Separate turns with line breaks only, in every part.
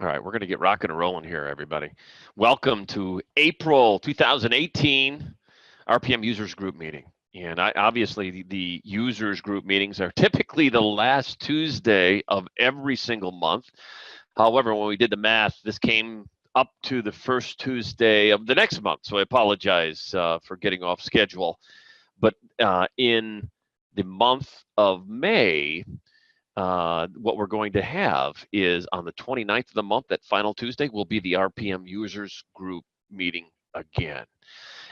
All right, we're going to get rocking and rolling here, everybody. Welcome to April 2018 RPM Users Group meeting. And obviously, the users group meetings are typically the last Tuesday of every single month. However, when we did the math, this came up to the first Tuesday of the next month. So I apologize for getting off schedule. But in the month of May, what we're going to have is on the 29th of the month, that final Tuesday, will be the RPM Users Group meeting again.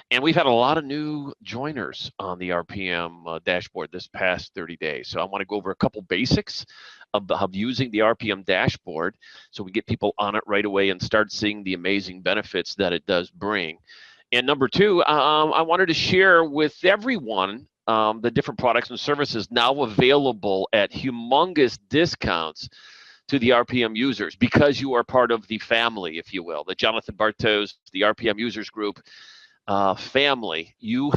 And we've had a lot of new joiners on the RPM dashboard this past 30 days. So I want to go over a couple basics of using the RPM dashboard so we get people on it right away and start seeing the amazing benefits that it does bring. And number two, I wanted to share with everyone the different products and services now available at humongous discounts to the RPM users because you are part of the family, if you will, the Jonathan Bartos, the RPM users group family. You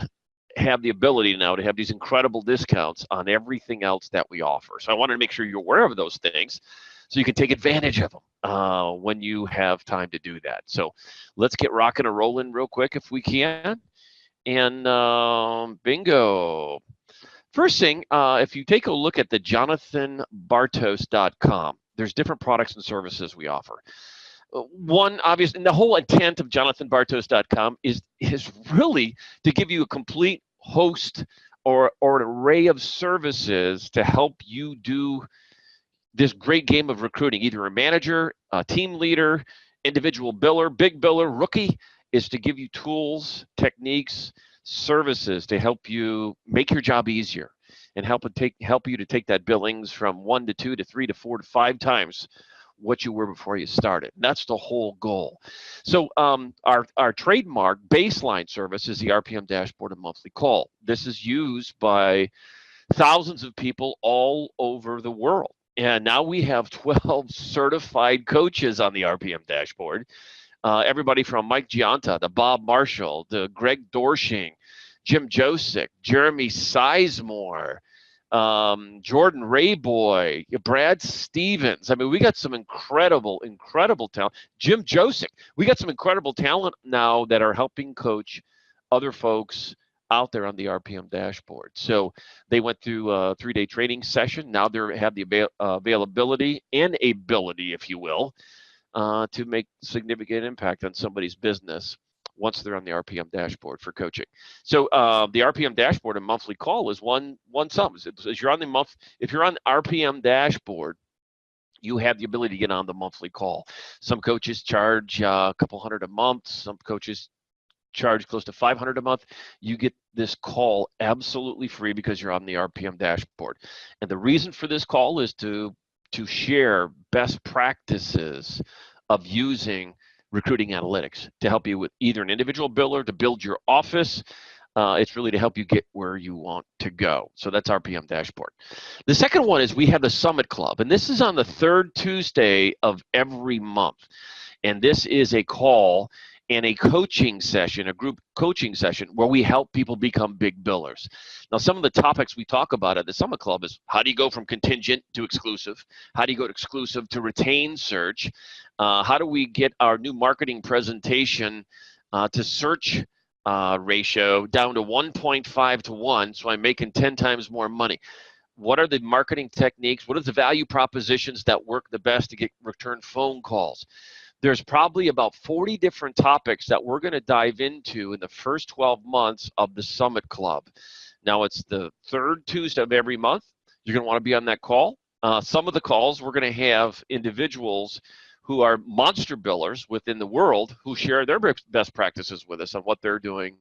have the ability now to have these incredible discounts on everything else that we offer. So I wanted to make sure you're aware of those things so you can take advantage of them when you have time to do that. So let's get rocking and rolling real quick if we can. And bingo. First thing, if you take a look at the jonathanbartos.com, there's different products and services we offer. One, obvious, and the whole intent of jonathanbartos.com is really to give you a complete host or an array of services to help you do this great game of recruiting, either a manager, a team leader, individual biller, big biller, rookie, is to give you tools, techniques, services to help you make your job easier and help you to take that billings from 1 to 2 to 3 to 4 to 5 times what you were before you started. That's the whole goal. So our trademark baseline service is the RPM dashboard and monthly call. This is used by thousands of people all over the world. And now we have 12 certified coaches on the RPM dashboard. Everybody from Mike Gianta to Bob Marshall to Greg Dorshing, Jim Josick, Jeremy Sizemore, Jordan Rayboy, Brad Stevens. I mean, we got some incredible talent. Jim Josick. We got some incredible talent now that are helping coach other folks out there on the RPM dashboard. So they went through a 3-day training session. Now they have the availability and ability, if you will, to make significant impact on somebody's business once they're on the RPM dashboard for coaching. So the RPM dashboard and monthly call is one sum. As you're on the month, if you're on the RPM dashboard, you have the ability to get on the monthly call. Some coaches charge a couple $100 a month. Some coaches charge close to $500 a month. You get this call absolutely free because you're on the RPM dashboard. And the reason for this call is to share best practices of using recruiting analytics to help you with either an individual biller to build your office. It's really to help you get where you want to go. So that's RPM dashboard. The second one is we have the Summit Club, and this is on the third Tuesday of every month. And this is a call and a coaching session, a group coaching session where we help people become big billers. Now, some of the topics we talk about at the Summit Club is how do you go from contingent to exclusive? How do you go to exclusive to retain search? How do we get our new marketing presentation to search ratio down to 1.5 to 1 so I'm making 10 times more money? What are the marketing techniques? What are the value propositions that work the best to get return phone calls? There's probably about 40 different topics that we're going to dive into in the first 12 months of the Summit Club. Now, it's the third Tuesday of every month. You're going to want to be on that call. Some of the calls, we're going to have individuals who are monster billers within the world who share their best practices with us on what they're doing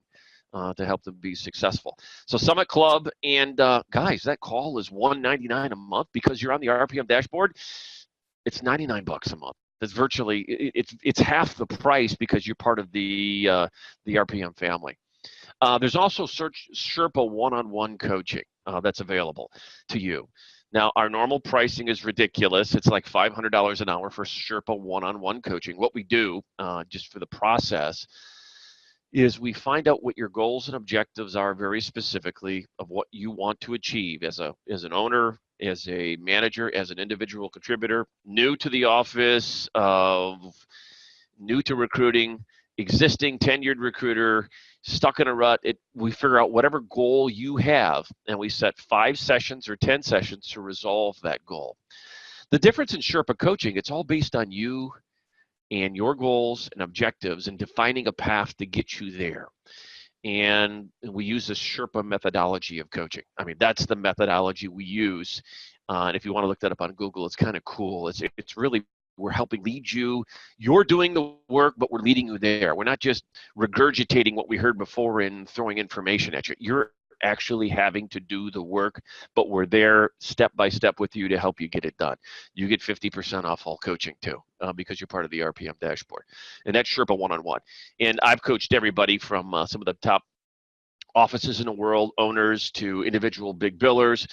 to help them be successful. So Summit Club, and guys, that call is $199 a month because you're on the RPM dashboard. It's $99 a month. That's virtually, it's half the price because you're part of the RPM family. There's also Sherpa one-on-one coaching that's available to you. Now, our normal pricing is ridiculous. It's like $500 an hour for Sherpa one-on-one coaching. What we do, just for the process, is we find out what your goals and objectives are very specifically of what you want to achieve as an owner, as a manager, as an individual contributor, new to the office, new to recruiting, existing tenured recruiter, stuck in a rut. We figure out whatever goal you have, and we set 5 sessions or 10 sessions to resolve that goal. The difference in Sherpa coaching, it's all based on you and your goals and objectives and defining a path to get you there. And we use the Sherpa methodology of coaching. I mean, that's the methodology we use. And if you want to look that up on Google, it's kind of cool. It's really, we're helping lead you. You're doing the work, but we're leading you there. We're not just regurgitating what we heard before and throwing information at you. You're actually having to do the work, but we're there step by step with you to help you get it done. You get 50% off all coaching too, because you're part of the RPM dashboard. And that's Sherpa one-on-one. And I've coached everybody from some of the top offices in the world, owners to individual big billers.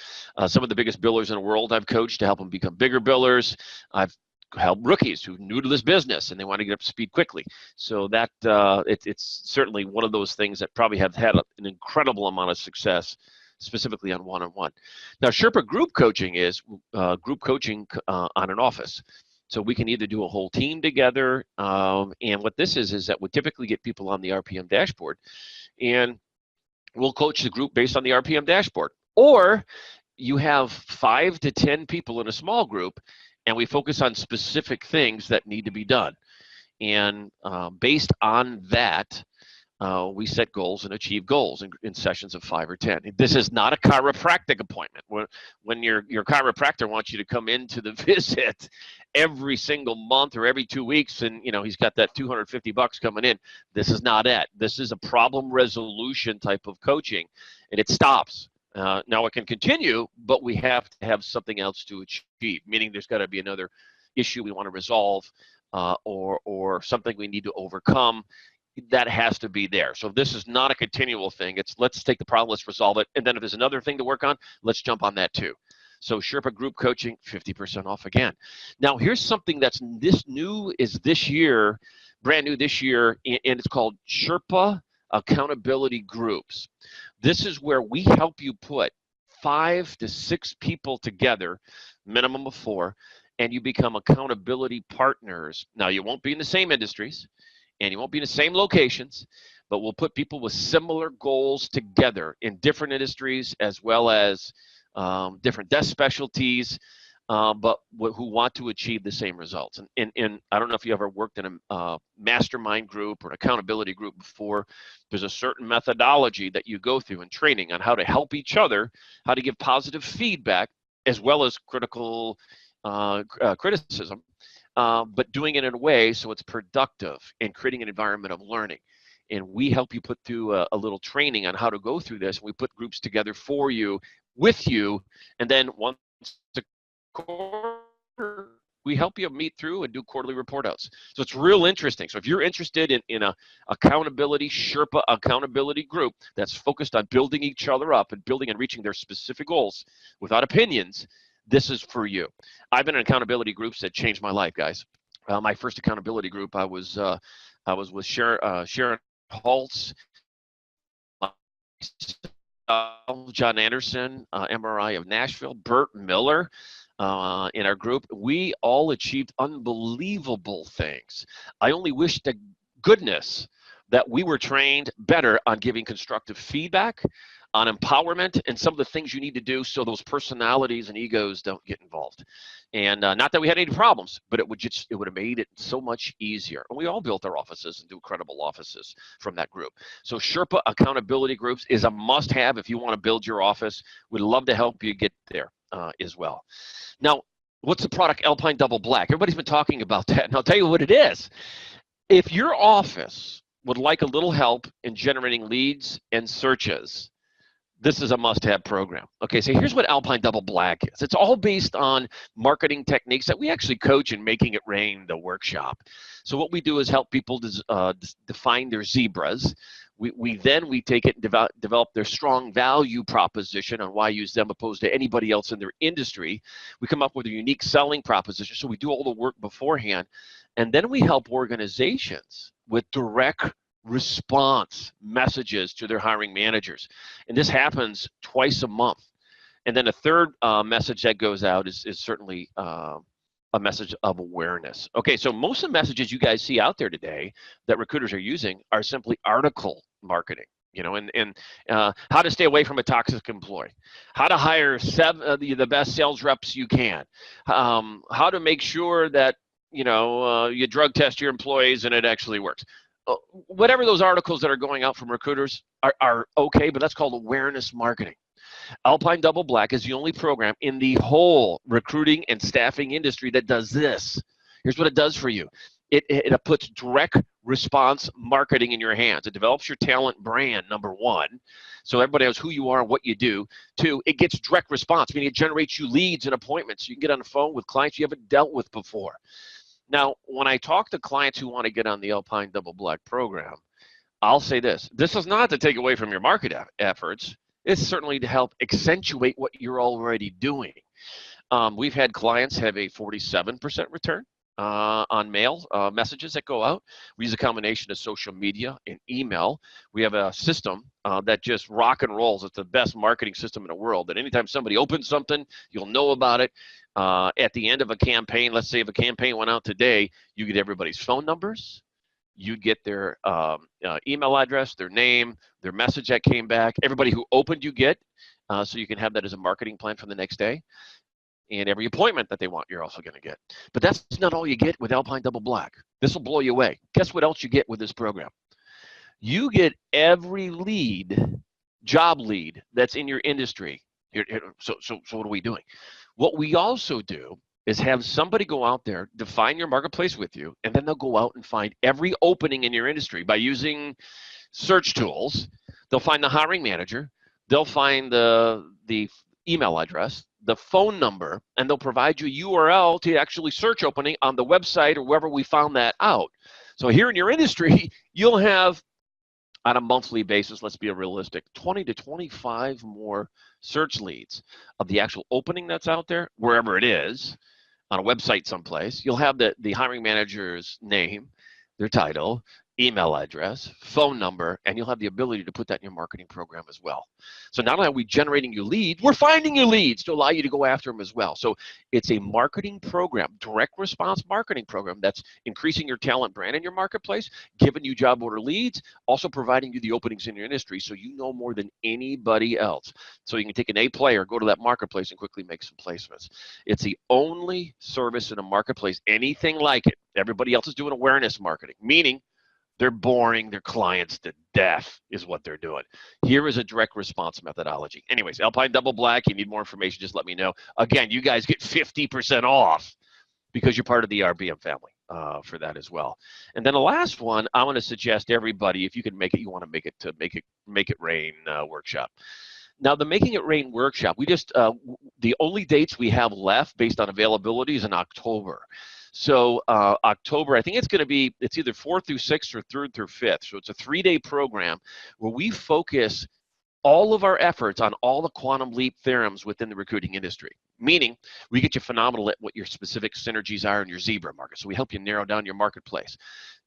Some of the biggest billers in the world I've coached to help them become bigger billers. I've help rookies who are new to this business and they want to get up to speed quickly. So that it's certainly one of those things that probably have had an incredible amount of success, specifically on one-on-one. Now, Sherpa group coaching is group coaching on an office. So we can either do a whole team together, and what this is that we typically get people on the RPM dashboard, and we'll coach the group based on the RPM dashboard. Or you have 5 to 10 people in a small group, and we focus on specific things that need to be done. And based on that, we set goals and achieve goals in sessions of 5 or 10. This is not a chiropractic appointment. When your chiropractor wants you to come into the visit every single month or every 2 weeks, and he's got that $250 coming in, this is not it. This is a problem resolution type of coaching, and it stops. Now it can continue, but we have to have something else to achieve, meaning there's got to be another issue we want to resolve, or something we need to overcome. That has to be there. So this is not a continual thing. It's let's take the problem, let's resolve it, and then if there's another thing to work on, let's jump on that too. So Sherpa group coaching, 50% off again. Now here's something that's this year, brand new this year, and it's called Sherpa accountability groups. This is where we help you put 5 to 6 people together, minimum of 4, and you become accountability partners. Now, you won't be in the same industries, and you won't be in the same locations, but we'll put people with similar goals together in different industries, as well as different desk specialties, but who want to achieve the same results. And I don't know if you ever worked in a mastermind group or an accountability group before. There's a certain methodology that you go through in training on how to help each other, how to give positive feedback, as well as critical criticism, but doing it in a way so it's productive and creating an environment of learning. And we help you put through a little training on how to go through this. We put groups together for you, with you, and then once a quarter, we help you meet through and do quarterly report outs. So it's real interesting. So if you're interested in a accountability, Sherpa accountability group that's focused on building each other up and building and reaching their specific goals without opinions, this is for you. I've been in accountability groups that changed my life, guys. My first accountability group, I was with Sharon Holtz, John Anderson, MRI of Nashville, Bert Miller, in our group. We all achieved unbelievable things. I only wish to goodness that we were trained better on giving constructive feedback, on empowerment, and some of the things you need to do so those personalities and egos don't get involved. And not that we had any problems, but it would have made it so much easier. And we all built our offices and do incredible offices from that group. So Sherpa accountability groups is a must-have if you want to build your office. We'd love to help you get there as well. Now, what's the product Alpine Double Black? Everybody's been talking about that, and I'll tell you what it is. If your office would like a little help in generating leads and searches, this is a must-have program. Okay, so here's what Alpine Double Black is. It's all based on marketing techniques that we actually coach in Making It Rain, the workshop. So what we do is help people define their zebras. We take it and develop their strong value proposition on why use them opposed to anybody else in their industry. We come up with a unique selling proposition, so we do all the work beforehand. And then we help organizations with direct response messages to their hiring managers. And this happens twice a month. And then a third message that goes out is certainly a message of awareness. Okay, so most of the messages you guys see out there today that recruiters are using are simply article marketing. And how to stay away from a toxic employee, how to hire the best sales reps you can, how to make sure that you drug test your employees and it actually works. Whatever those articles that are going out from recruiters are okay, but that's called awareness marketing. Alpine Double Black is the only program in the whole recruiting and staffing industry that does this. Here's what it does for you. It puts direct response marketing in your hands. It develops your talent brand, number one, so everybody knows who you are and what you do. Two, it gets direct response, meaning it generates you leads and appointments. You can get on the phone with clients you haven't dealt with before. Now, when I talk to clients who want to get on the Alpine Double Black program, I'll say this. This is not to take away from your market efforts. It's certainly to help accentuate what you're already doing. We've had clients have a 47% return on mail messages that go out. We use a combination of social media and email. We have a system that just rock and rolls. It's the best marketing system in the world. That anytime somebody opens something, you'll know about it. At the end of a campaign, let's say if a campaign went out today, you get everybody's phone numbers. You get their email address, their name, their message that came back. Everybody who opened you get, so you can have that as a marketing plan for the next day. And every appointment that they want, you're also going to get. But that's not all you get with Alpine Double Black. This will blow you away. Guess what else you get with this program? You get every lead, job lead that's in your industry. So what are we doing? What we also do is have somebody go out there, define your marketplace with you, and then they'll go out and find every opening in your industry by using search tools. They'll find the hiring manager. They'll find the email address, the phone number, and they'll provide you a URL to actually search opening on the website or wherever we found that out. So here in your industry, you'll have, on a monthly basis, let's be realistic, 20 to 25 more search leads of the actual opening that's out there, wherever it is, on a website someplace. You'll have the hiring manager's name, their title, email address, phone number, and you'll have the ability to put that in your marketing program as well. So not only are we generating you leads, we're finding you leads to allow you to go after them as well. So it's a marketing program, direct response marketing program that's increasing your talent brand in your marketplace, giving you job order leads, also providing you the openings in your industry so you know more than anybody else. So you can take an A player, go to that marketplace and quickly make some placements. It's the only service in a marketplace, anything like it. Everybody else is doing awareness marketing, meaning they're boring their clients to death is what they're doing. Here is a direct response methodology. Anyways, Alpine Double Black, you need more information, just let me know. Again, you guys get 50% off because you're part of the RBM family for that as well. And then the last one, I want to suggest everybody, if you can make it, you want to make it to Make It Rain workshop. Now, the Making It Rain workshop, we just, the only dates we have left based on availability is in October. So October, I think it's going to be, it's either 4th through 6th or 3rd through 5th. So it's a 3-day program where we focus all of our efforts on all the quantum leap theorems within the recruiting industry. Meaning, we get you phenomenal at what your specific synergies are in your zebra market. So we help you narrow down your marketplace.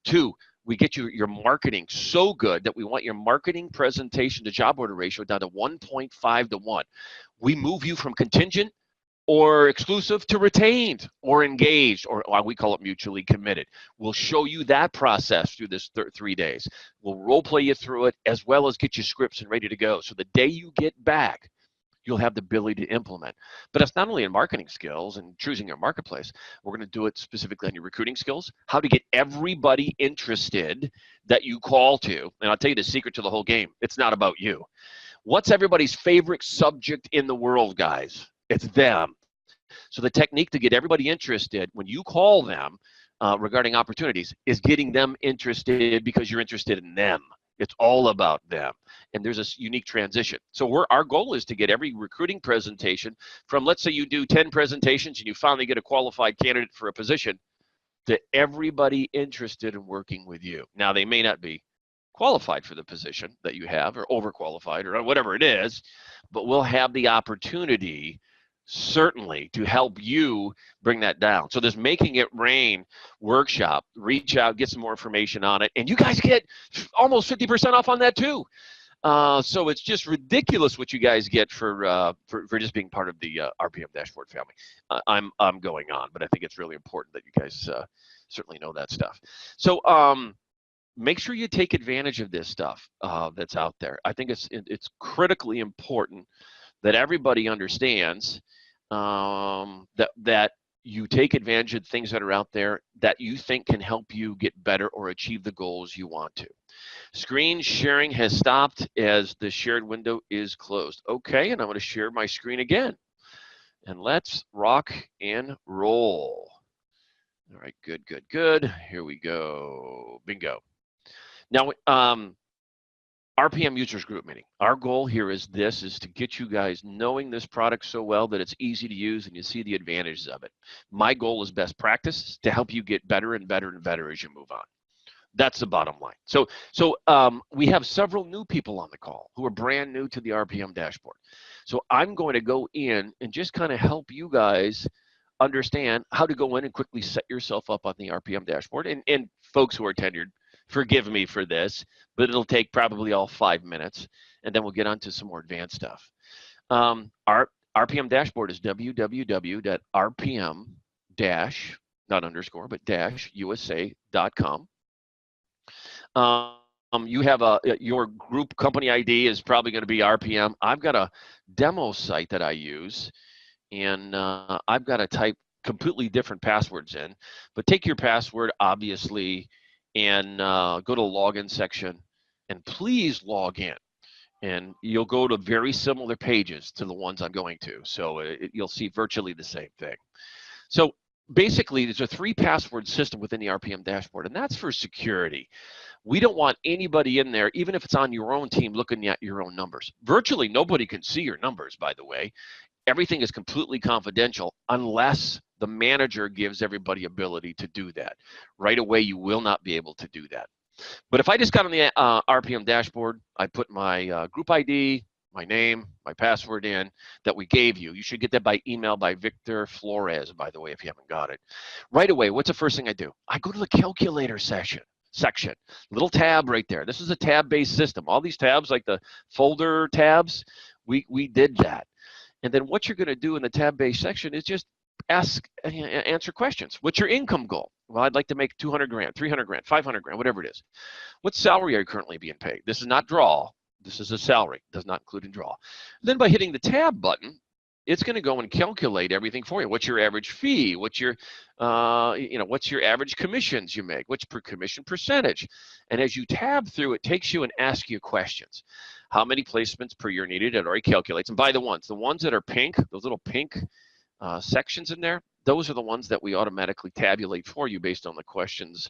2, we get you your marketing so good that we want your marketing presentation to job order ratio down to 1.5 to 1. We move you from contingent or exclusive to retained or engaged, or we call it mutually committed. We'll show you that process through this 3 days. We'll role play you through it as well as get you scripts and ready to go. So the day you get back, you'll have the ability to implement. But it's not only in marketing skills and choosing your marketplace. We're going to do it specifically on your recruiting skills, how to get everybody interested that you call to. And I'll tell you the secret to the whole game. It's not about you. What's everybody's favorite subject in the world, guys? It's them. So the technique to get everybody interested when you call them regarding opportunities is getting them interested because you're interested in them. It's all about them. And there's a unique transition. So our goal is to get every recruiting presentation from, let's say you do 10 presentations and you finally get a qualified candidate for a position, to everybody interested in working with you. Now, they may not be qualified for the position that you have or overqualified or whatever it is, but we'll have the opportunity certainly to help you bring that down. So this Making It Rain workshop, reach out, get some more information on it, and you guys get almost 50% off on that too. So it's just ridiculous what you guys get for just being part of the RPM dashboard family. I'm going on, but I think it's really important that you guys certainly know that stuff. So make sure you take advantage of this stuff that's out there. I think it's critically important that everybody understands that you take advantage of things that are out there that you think can help you get better or achieve the goals you want to. Screen sharing has stopped as the shared window is closed. Okay, and I'm going to share my screen again. And let's rock and roll. All right, good, good, good. Here we go. Bingo. Now, RPM users group meeting. Our goal here is to get you guys knowing this product so well that it's easy to use and you see the advantages of it. My goal is best practice to help you get better and better and better as you move on. That's the bottom line. So we have several new people on the call who are brand new to the RPM dashboard. So I'm going to go in and just kind of help you guys understand how to go in and quickly set yourself up on the RPM dashboard. And folks who are tenured, forgive me for this, but it'll take probably all 5 minutes, and then we'll get on to some more advanced stuff. Our RPM dashboard is www.rpm- not underscore, but -usa.com. You have your group company ID is probably going to be RPM. I've got a demo site that I use, and I've got to type completely different passwords in. But take your password, obviously, and go to the login section, and please log in. And you'll go to very similar pages to the ones I'm going to. So you'll see virtually the same thing. So basically, there's a 3-password system within the RPM dashboard, and that's for security. We don't want anybody in there, even if it's on your own team, looking at your own numbers. Virtually nobody can see your numbers, by the way. Everything is completely confidential unless the manager gives everybody ability to do that. Right away, you will not be able to do that. But if I just got on the RPM dashboard, I put my group ID, my name, my password in that we gave you. You should get that by email by Victor Flores, by the way, if you haven't got it. Right away, what's the first thing I do? I go to the calculator section, little tab right there. This is a tab-based system. All these tabs, like the folder tabs, we did that. And then what you're going to do in the tab-based section is just answer questions. What's your income goal? Well, I'd like to make 200 grand, 300 grand, 500 grand, whatever it is. What salary are you currently being paid? This is not draw. This is a salary. Does not include in draw. Then by hitting the tab button, it's going to go and calculate everything for you. What's your average fee? What's your, what's your average commissions you make? What's per commission percentage? And as you tab through, it takes you and asks you questions. How many placements per year needed? It already calculates. And by the ones that are pink, those little pink sections in there, those are the ones that we automatically tabulate for you based on the questions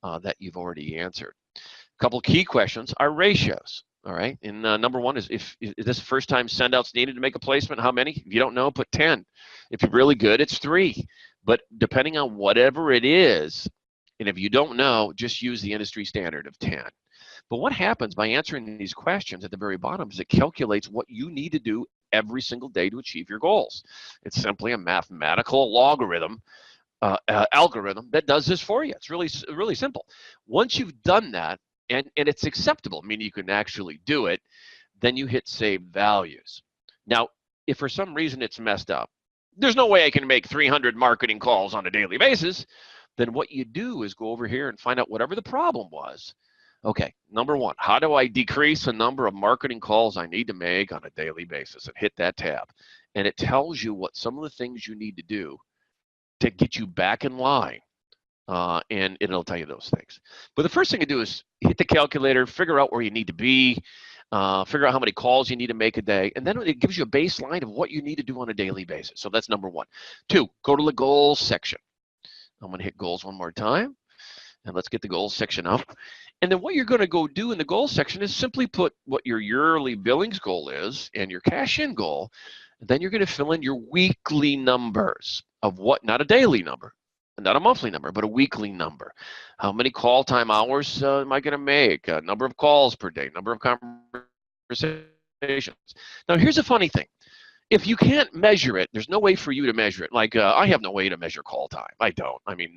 that you've already answered. A couple key questions are ratios. All right, and number one is if this first time send outs needed to make a placement, how many? If you don't know, put 10. If you're really good, it's 3. But depending on whatever it is, and if you don't know, just use the industry standard of 10. But what happens by answering these questions at the very bottom is it calculates what you need to do every single day to achieve your goals. It's simply a mathematical logarithm, algorithm that does this for you. It's really simple. Once you've done that, and it's acceptable, meaning you can actually do it, then you hit save values. Now, if for some reason it's messed up, there's no way I can make 300 marketing calls on a daily basis, then what you do is go over here and find out whatever the problem was. Okay, number one, how do I decrease the number of marketing calls I need to make on a daily basis? And hit that tab. And it tells you what some of the things you need to do to get you back in line. And it'll tell you those things. But the first thing to do is hit the calculator, figure out where you need to be, figure out how many calls you need to make a day, and then it gives you a baseline of what you need to do on a daily basis. So that's number one. 2, go to the goals section. I'm going to hit goals one more time, and let's get the goals section up. And then what you're going to go do in the goals section is simply put what your yearly billings goal is and your cash in goal. And then you're going to fill in your weekly numbers of what, not a daily number, not a monthly number, but a weekly number. How many call time hours am I going to make? Number of calls per day, number of conversations. Now, here's a funny thing. If you can't measure it, there's no way for you to measure it. Like I have no way to measure call time. I don't. I mean,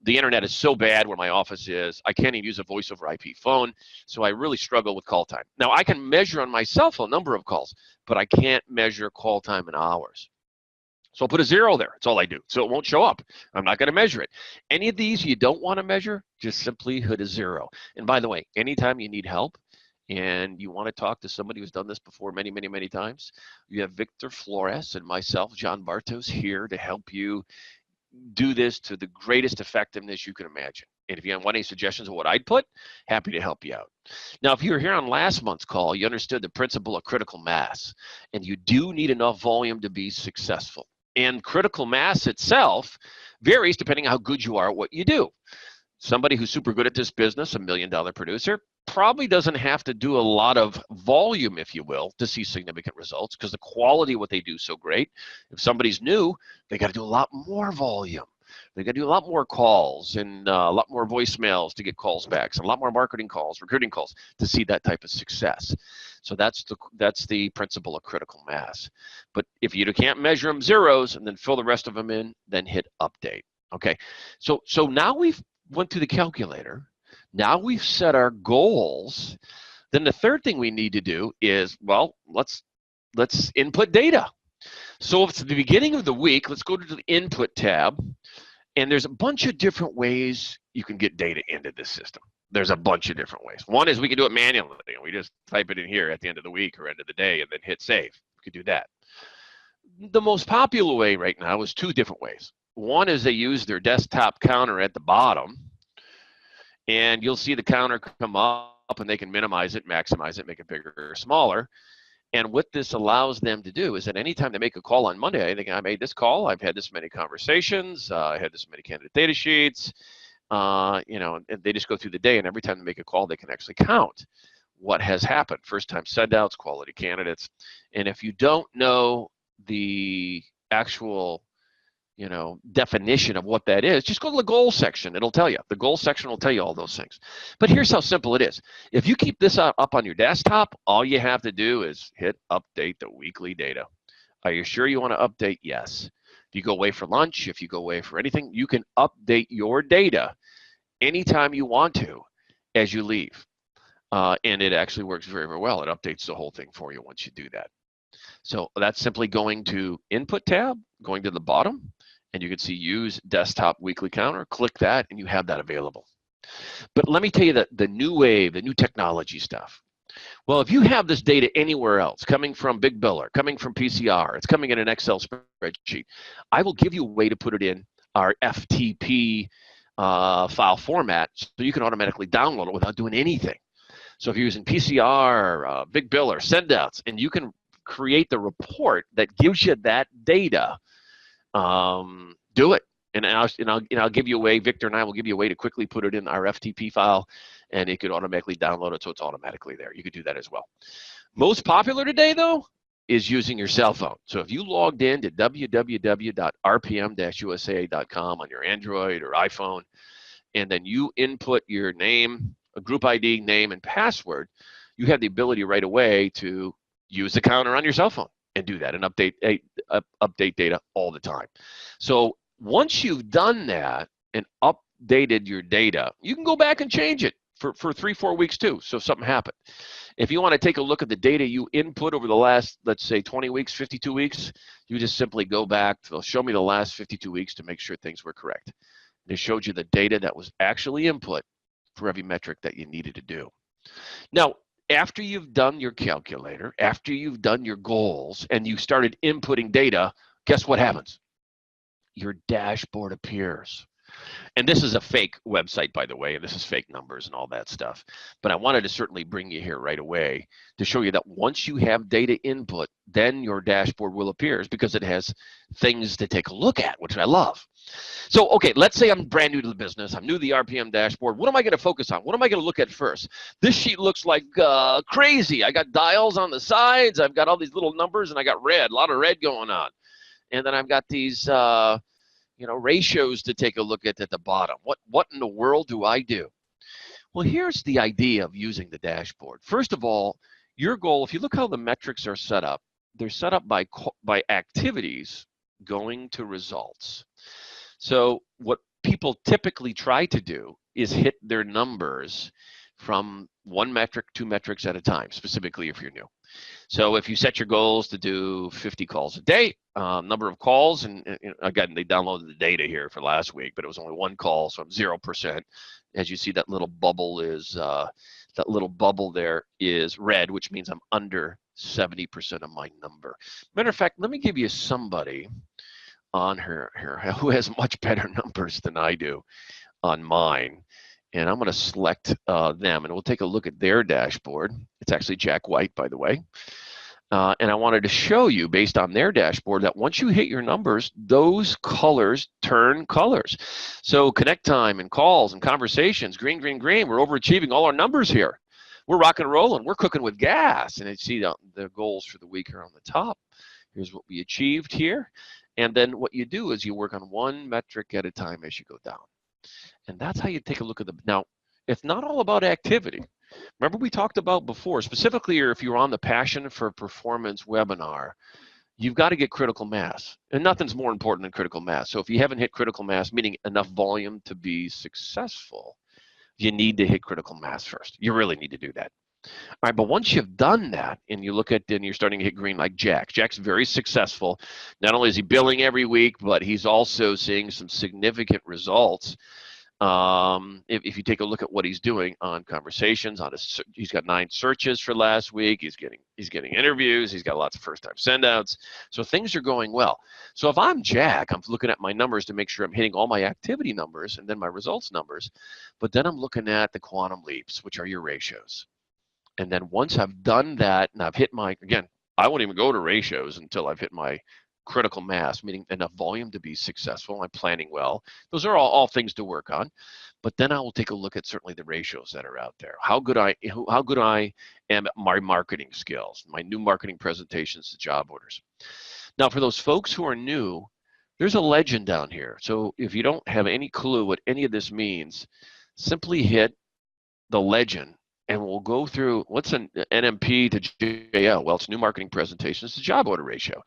the internet is so bad where my office is. I can't even use a voice over IP phone, so I really struggle with call time. Now I can measure on my cell phone number of calls, but I can't measure call time in hours. So I'll put a 0 there. That's all I do. So it won't show up. I'm not going to measure it. Any of these you don't want to measure, just simply hit a 0. And by the way, anytime you need help and you want to talk to somebody who's done this before many, many, many times, you have Victor Flores and myself, John Bartos, here to help you do this to the greatest effectiveness you can imagine. And if you want any suggestions of what I'd put, happy to help you out. Now, if you were here on last month's call, you understood the principle of critical mass, and you do need enough volume to be successful. And critical mass itself varies depending on how good you are at what you do. Somebody who's super good at this business, $1 million producer, probably doesn't have to do a lot of volume, if you will, to see significant results because the quality of what they do is so great. If somebody's new, they got to do a lot more volume. They got to do a lot more calls and a lot more voicemails to get calls back, so a lot more marketing calls, recruiting calls to see that type of success. So that's the principle of critical mass. But if you can't measure them zeros and then fill the rest of them in, then hit update. Okay. So now we've went through the calculator. Now we've set our goals. Then the third thing we need to do is, well, let's input data. So if it's the beginning of the week, let's go to the input tab. And there's a bunch of different ways you can get data into this system. There's a bunch of different ways. One is we can do it manually. We just type it in here at the end of the week or end of the day and then hit save. We could do that. The most popular way right now is two different ways. One is they use their desktop counter at the bottom, and you'll see the counter come up and they can minimize it, maximize it, make it bigger or smaller. And what this allows them to do is that anytime they make a call on Monday, I think I made this call, I've had this many conversations, I had this many candidate data sheets, and they just go through the day, and every time they make a call, they can actually count what has happened. First time send outs, quality candidates. And if you don't know the actual definition of what that is, just go to the goal section. It'll tell you. The goal section will tell you all those things. But here's how simple it is. If you keep this up on your desktop, all you have to do is hit update the weekly data. Are you sure you want to update? Yes. If you go away for lunch, if you go away for anything, you can update your data anytime you want to as you leave. And it actually works very, very well. It updates the whole thing for you once you do that. So that's simply going to Input tab, going to the bottom, and you can see Use Desktop Weekly Counter. Click that, and you have that available. But let me tell you the new wave, the new technology stuff. Well, if you have this data anywhere else, coming from Big Biller, coming from PCR, it's coming in an Excel spreadsheet, I will give you a way to put it in our FTP file format so you can automatically download it without doing anything. So if you're using PCR, Big Biller, sendouts, and you can create the report that gives you that data, do it. And I'll give you a way, Victor and I will give you a way to quickly put it in our FTP file, and it could automatically download it so it's automatically there. You could do that as well. Most popular today, though, is using your cell phone. So if you logged in to www.rpm-usa.com on your Android or iPhone, and then you input your name, a group ID, name, and password, you have the ability right away to use the counter on your cell phone and do that and update data all the time. So once you've done that and updated your data, you can go back and change it for 3-4 weeks too. So if something happened. If you want to take a look at the data you input over the last, let's say 20 weeks, 52 weeks, you just simply go back to show me the last 52 weeks to make sure things were correct. And it showed you the data that was actually input for every metric that you needed to do. Now, after you've done your calculator, after you've done your goals, and you started inputting data, guess what happens? Your dashboard appears. And this is a fake website, by the way, and this is fake numbers and all that stuff. But I wanted to certainly bring you here right away to show you that once you have data input, then your dashboard will appear because it has things to take a look at, which I love. So, okay, let's say I'm brand new to the business. I'm new to the RPM dashboard. What am I going to focus on? What am I going to look at first? This sheet looks like crazy. I got dials on the sides. I've got all these little numbers, and I got red, a lot of red going on. And then I've got these ratios to take a look at the bottom. What in the world do I do? Well, here's the idea of using the dashboard. First of all, your goal, if you look how the metrics are set up, they're set up by activities going to results. So what people typically try to do is hit their numbers from one metric, two metrics at a time, specifically if you're new. So if you set your goals to do 50 calls a day, number of calls, and again, they downloaded the data here for last week, but it was only one call, so I'm 0%. As you see, that little bubble there is red, which means I'm under 70% of my number. Matter of fact, let me give you somebody on here who has much better numbers than I do on mine. And I'm going to select them, and we'll take a look at their dashboard. It's actually Jack White, by the way. And I wanted to show you, based on their dashboard, that once you hit your numbers, those colors turn colors. So connect time and calls and conversations, green, green, green. We're overachieving all our numbers here. We're rocking and rolling. We're cooking with gas. And you see the goals for the week are on the top. Here's what we achieved here. And then what you do is you work on one metric at a time as you go down. And that's how you take a look at now, it's not all about activity. Remember we talked about before, specifically if you're on the Passion for Performance webinar, you've got to get critical mass. And nothing's more important than critical mass. So if you haven't hit critical mass, meaning enough volume to be successful, you need to hit critical mass first. You really need to do that. All right, but once you've done that and you look at, and you're starting to hit green like Jack. Jack's very successful. Not only is he billing every week, but he's also seeing some significant results. If you take a look at what he's doing on conversations, he's got 9 searches for last week. He's getting interviews. He's got lots of first-time sendouts. So things are going well. So if I'm Jack, I'm looking at my numbers to make sure I'm hitting all my activity numbers and then my results numbers. But then I'm looking at the quantum leaps, which are your ratios. And then once I've done that and I've hit again, I won't even go to ratios until I've hit my critical mass, meaning enough volume to be successful. I'm planning well. Those are all things to work on. But then I will take a look at certainly the ratios that are out there. How good I am at my marketing skills, my new marketing presentations to job orders. Now, for those folks who are new, there's a legend down here. So if you don't have any clue what any of this means, simply hit the legend. And we'll go through what's an NMP to JL. Well, it's new marketing presentations to job order ratio.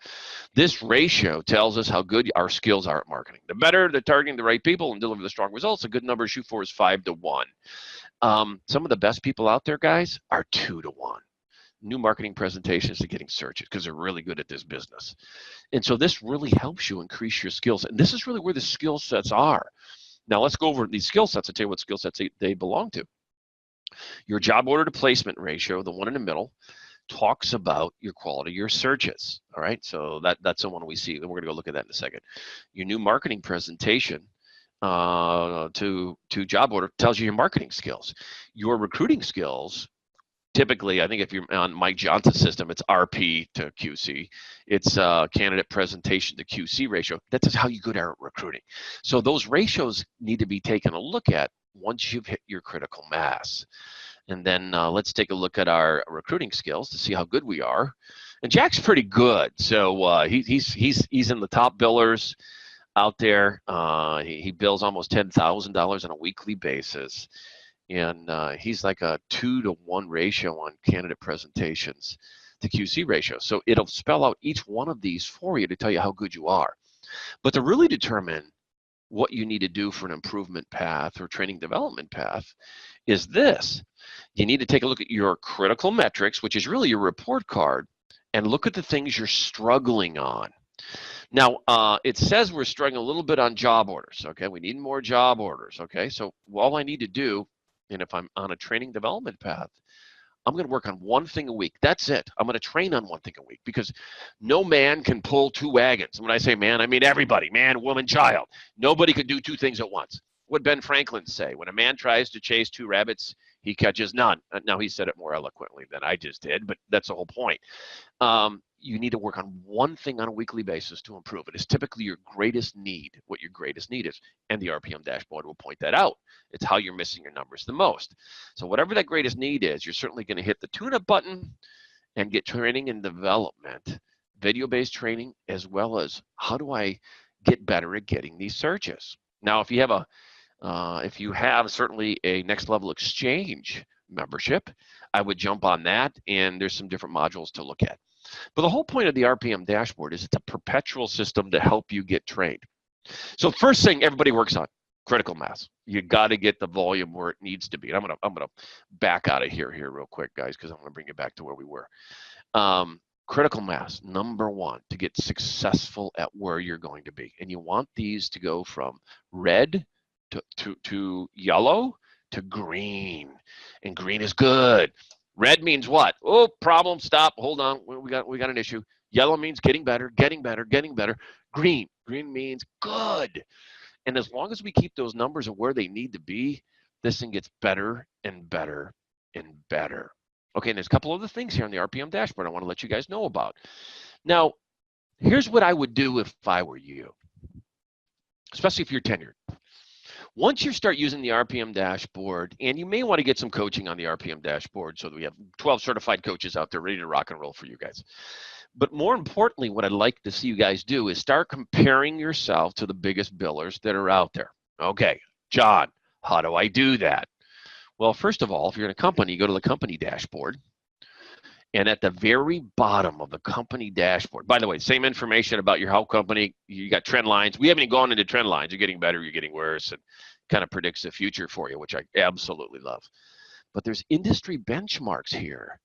This ratio tells us how good our skills are at marketing. The better they're targeting the right people and deliver the strong results, a good number to shoot for is 5 to 1. Some of the best people out there, guys, are 2 to 1. New marketing presentations to getting searches because they're really good at this business. And so this really helps you increase your skills. And this is really where the skill sets are. Now, let's go over these skill sets and tell you what skill sets they belong to. Your job order to placement ratio, the one in the middle, talks about your quality of your searches. All right, so that's the one we see, and we're going to go look at that in a second. Your new marketing presentation to job order tells you your marketing skills. Your recruiting skills, typically, I think if you're on Mike Johnson's system, it's RP to QC. It's candidate presentation to QC ratio. That's just how you go at recruiting. So those ratios need to be taken a look at once you've hit your critical mass. And then let's take a look at our recruiting skills to see how good we are. And Jack's pretty good. So he's in the top billers out there. He bills almost $10,000 on a weekly basis. And he's like a 2 to 1 ratio on candidate presentations to QC ratio. So it'll spell out each one of these for you to tell you how good you are. But to really determine what you need to do for an improvement path or training development path is this. You need to take a look at your critical metrics, which is really your report card, and look at the things you're struggling on. Now, it says we're struggling a little bit on job orders, okay? We need more job orders, okay? So all I need to do, and if I'm on a training development path, I'm going to work on one thing a week. That's it. I'm going to train on one thing a week because no man can pull 2 wagons. And when I say man, I mean everybody, man, woman, child. Nobody can do 2 things at once. What Ben Franklin say? When a man tries to chase 2 rabbits, he catches none. Now, he said it more eloquently than I just did, but that's the whole point. You need to work on one thing on a weekly basis to improve. It is typically your greatest need, what your greatest need is, and the RPM dashboard will point that out. It's how you're missing your numbers the most. So whatever that greatest need is, you're certainly going to hit the tune-up button and get training and development, video-based training, as well as how do I get better at getting these searches. Now, if you have certainly a Next Level Exchange membership, I would jump on that, and there's some different modules to look at. But the whole point of the RPM dashboard is it's a perpetual system to help you get trained. So first thing everybody works on, critical mass. You got to get the volume where it needs to be. And I'm gonna back out of here real quick, guys, because I'm gonna bring you back to where we were. Critical mass, number one, to get successful at where you're going to be. And you want these to go from red to yellow to green. And green is good. Red means what? Oh, problem, stop, hold on, we got an issue. Yellow means getting better, getting better, getting better. Green means good. And as long as we keep those numbers of where they need to be, this thing gets better and better and better. Okay, and there's a couple other things here on the RPM dashboard I want to let you guys know about. Now, here's what I would do if I were you, especially if you're tenured. Once you start using the RPM dashboard, and you may want to get some coaching on the RPM dashboard so that we have 12 certified coaches out there ready to rock and roll for you guys. But more importantly, what I'd like to see you guys do is start comparing yourself to the biggest billers that are out there. Okay, John, how do I do that? Well, first of all, if you're in a company, you go to the company dashboard. And at the very bottom of the company dashboard, by the way, same information about your whole company. You got trend lines. We haven't even gone into trend lines. You're getting better, you're getting worse, and kind of predicts the future for you, which I absolutely love. But there's industry benchmarks here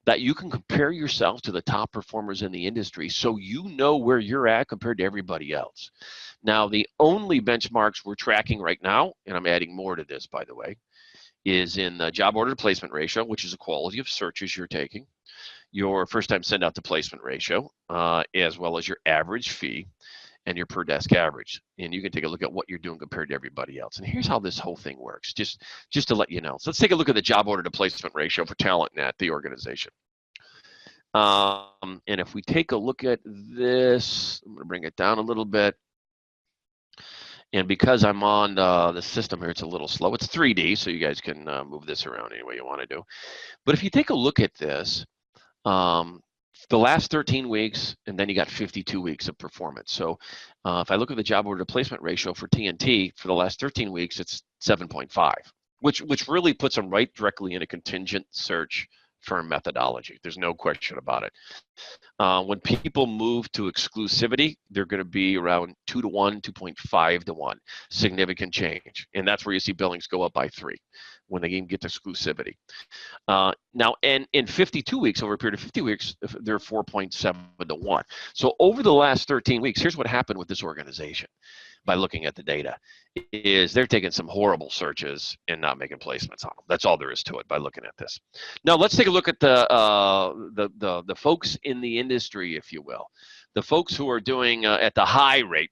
that you can compare yourself to the top performers in the industry so you know where you're at compared to everybody else. Now, the only benchmarks we're tracking right now, and I'm adding more to this, by the way, is in the job order to placement ratio, which is the quality of searches you're taking, your first time send out to placement ratio, as well as your average fee and your per desk average. And you can take a look at what you're doing compared to everybody else. And here's how this whole thing works, just to let you know. So let's take a look at the job order to placement ratio for talent at the organization. And if we take a look at this, I'm going to bring it down a little bit. And because I'm on the system here, it's a little slow. It's 3D, so you guys can move this around any way you want to do. But if you take a look at this, the last 13 weeks, and then you got 52 weeks of performance. So if I look at the job order to placement ratio for TNT, for the last 13 weeks, it's 7.5, which really puts them right directly in a contingent search firm methodology. There's no question about it. When people move to exclusivity, they're going to be around 2 to 1, 2.5 to 1, significant change. And that's where you see billings go up by 3 when they even get to exclusivity. Now, and in 52 weeks, over a period of 50 weeks, they're 4.7 to 1. So over the last 13 weeks, here's what happened with this organization by looking at the data, is they're taking some horrible searches and not making placements on them. That's all there is to it by looking at this. Now, let's take a look at the folks in the industry, if you will. The folks who are doing at the high rate,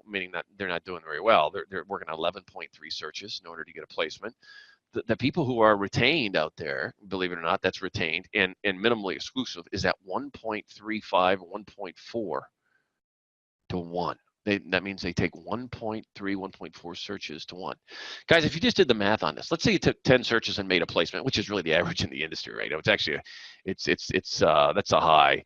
meaning that they're not doing very well, they're working on 11.3 searches in order to get a placement. The people who are retained out there, believe it or not, that's retained and minimally exclusive, is at 1.35, 1.4 to 1. That means they take 1.3, 1.4 searches to 1. Guys, if you just did the math on this, let's say you took 10 searches and made a placement, which is really the average in the industry, right? It's actually, that's a high.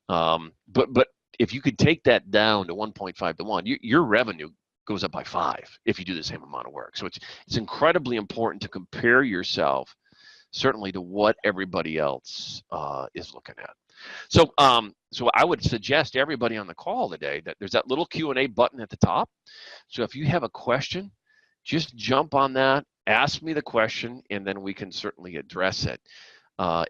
But if you could take that down to 1.5 to 1, your revenue goes up by 5 if you do the same amount of work. So it's incredibly important to compare yourself, certainly, to what everybody else is looking at. So I would suggest everybody on the call today that there's that little Q&A button at the top. So if you have a question, just jump on that, ask me the question, and then we can certainly address it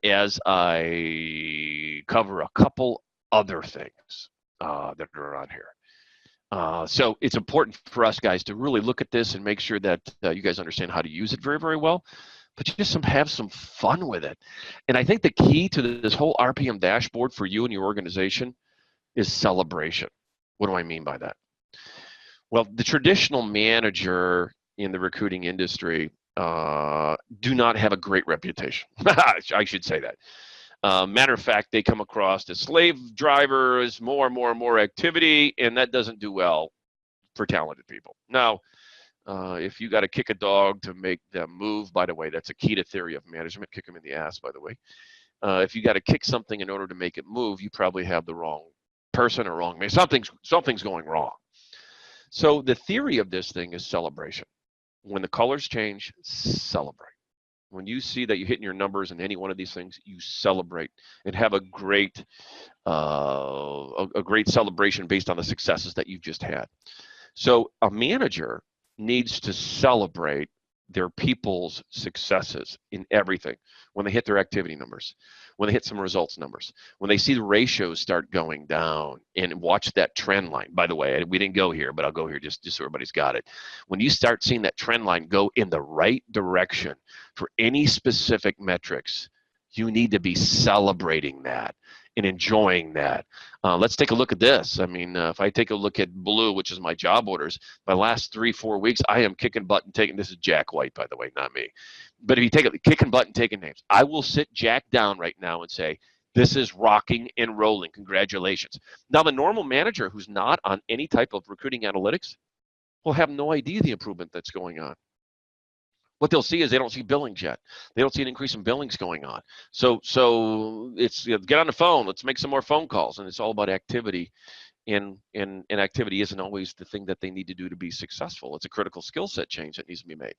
as I cover a couple other things that are on here. So it's important for us guys to really look at this and make sure that you guys understand how to use it very, very well. But just have some fun with it. And I think the key to this whole RPM dashboard for you and your organization is celebration. What do I mean by that? Well, the traditional manager in the recruiting industry do not have a great reputation. I should say that. Matter of fact, they come across as slave drivers, more and more activity, and that doesn't do well for talented people. Now, if you got to kick a dog to make them move, by the way, that's a key to theory of management, kick them in the ass, by the way. If you got to kick something in order to make it move, you probably have the wrong person or wrong man. Something's going wrong. So the theory of this thing is celebration. When the colors change, celebrate. When you see that you're hitting your numbers in any one of these things, you celebrate and have a great a great celebration based on the successes that you've just had. So a manager needs to celebrate their people's successes in everything. When they hit their activity numbers, when they hit some results numbers, when they see the ratios start going down, and watch that trend line. By the way, we didn't go here, but I'll go here just so everybody's got it. When you start seeing that trend line go in the right direction for any specific metrics, you need to be celebrating that and enjoying that. Let's take a look at this. I mean, if I take a look at blue, which is my job orders, my last 3-4 weeks, I am kicking butt and taking, this is Jack White, by the way, not me. But if you take it, kicking butt and taking names, I will sit Jack down right now and say, this is rocking and rolling. Congratulations. Now, the normal manager who's not on any type of recruiting analytics will have no idea the improvement that's going on. What they'll see is they don't see billings yet. They don't see an increase in billings going on. So it's, you know, get on the phone. Let's make some more phone calls. And it's all about activity. And activity isn't always the thing that they need to do to be successful. It's a critical skill set change that needs to be made.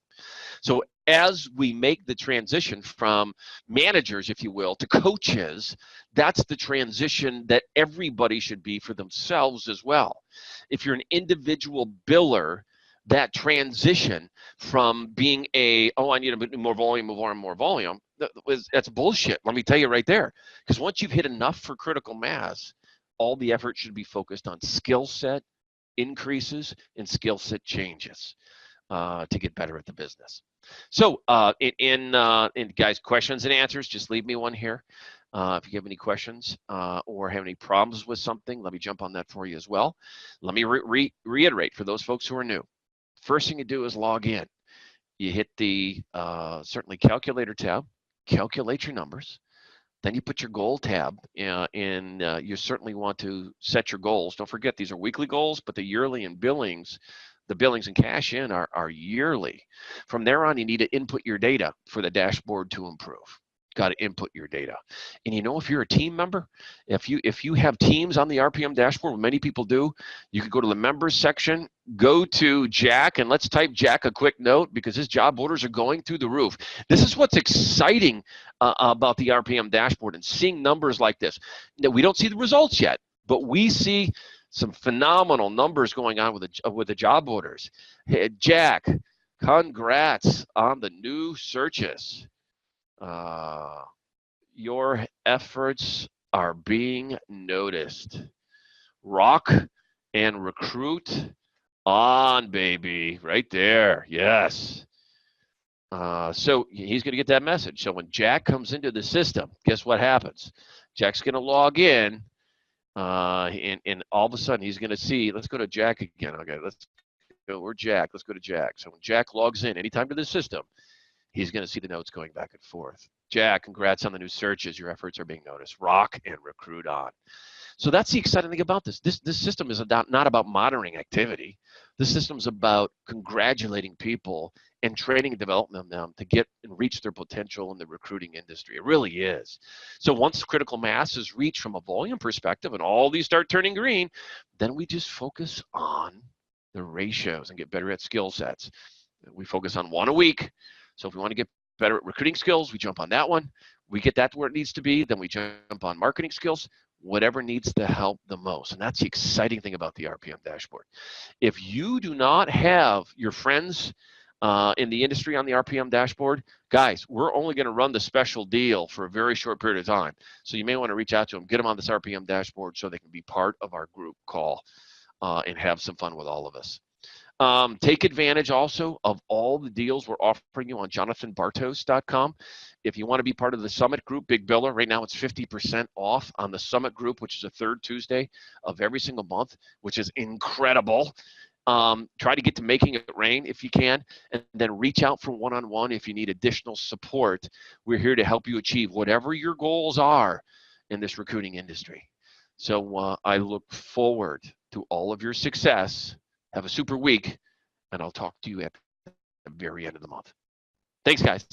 So as we make the transition from managers, if you will, to coaches, that's the transition that everybody should be for themselves as well. If you're an individual biller, that transition from being I need a more volume, that's bullshit. Let me tell you right there. Because once you've hit enough for critical mass, all the effort should be focused on skill set increases and skill set changes to get better at the business. So in guys, questions and answers, just leave me one here. If you have any questions or have any problems with something, let me jump on that for you as well. Let me reiterate for those folks who are new. First thing you do is log in. You hit the certainly calculator tab, calculate your numbers. Then you put your goal tab, and you certainly want to set your goals. Don't forget, these are weekly goals, but the yearly and billings, the billings and cash in are yearly. From there on, you need to input your data for the dashboard to improve. Got to input your data. And you know, if you're a team member, if you have teams on the RPM dashboard, what many people do, you can go to the members section, go to Jack, and let's type Jack a quick note because his job orders are going through the roof. This is what's exciting about the RPM dashboard and seeing numbers like this. Now, we don't see the results yet, but we see some phenomenal numbers going on with the job orders. Hey, Jack, congrats on the new searches. Your efforts are being noticed. Rock and recruit on, baby. Right there. Yes. So he's going to get that message. So when Jack comes into the system, guess what happens? Jack's going to log in, and all of a sudden he's going to see, let's go to Jack again. Okay, let's go. We're Jack. Let's go to Jack. So when Jack logs in anytime to the system, he's going to see the notes going back and forth. Jack, congrats on the new searches. Your efforts are being noticed. Rock and recruit on. So that's the exciting thing about this. This system is not about monitoring activity. This system is about congratulating people and training and developing them to get and reach their potential in the recruiting industry. It really is. So once critical mass is reached from a volume perspective and all these start turning green, then we just focus on the ratios and get better at skill sets. We focus on one a week. So if we want to get better at recruiting skills, we jump on that one. We get that to where it needs to be. Then we jump on marketing skills, whatever needs to help the most. And that's the exciting thing about the RPM dashboard. If you do not have your friends in the industry on the RPM dashboard, guys, we're only going to run the special deal for a very short period of time. So you may want to reach out to them, get them on this RPM dashboard so they can be part of our group call and have some fun with all of us. Take advantage also of all the deals we're offering you on jonathanbartos.com. If you want to be part of the Summit Group, Big Biller, right now it's 50% off on the Summit Group, which is the third Tuesday of every single month, which is incredible. Try to get to Making It Rain if you can, and then reach out for one-on-one if you need additional support. We're here to help you achieve whatever your goals are in this recruiting industry. So I look forward to all of your success. Have a super week, and I'll talk to you at the very end of the month. Thanks, guys.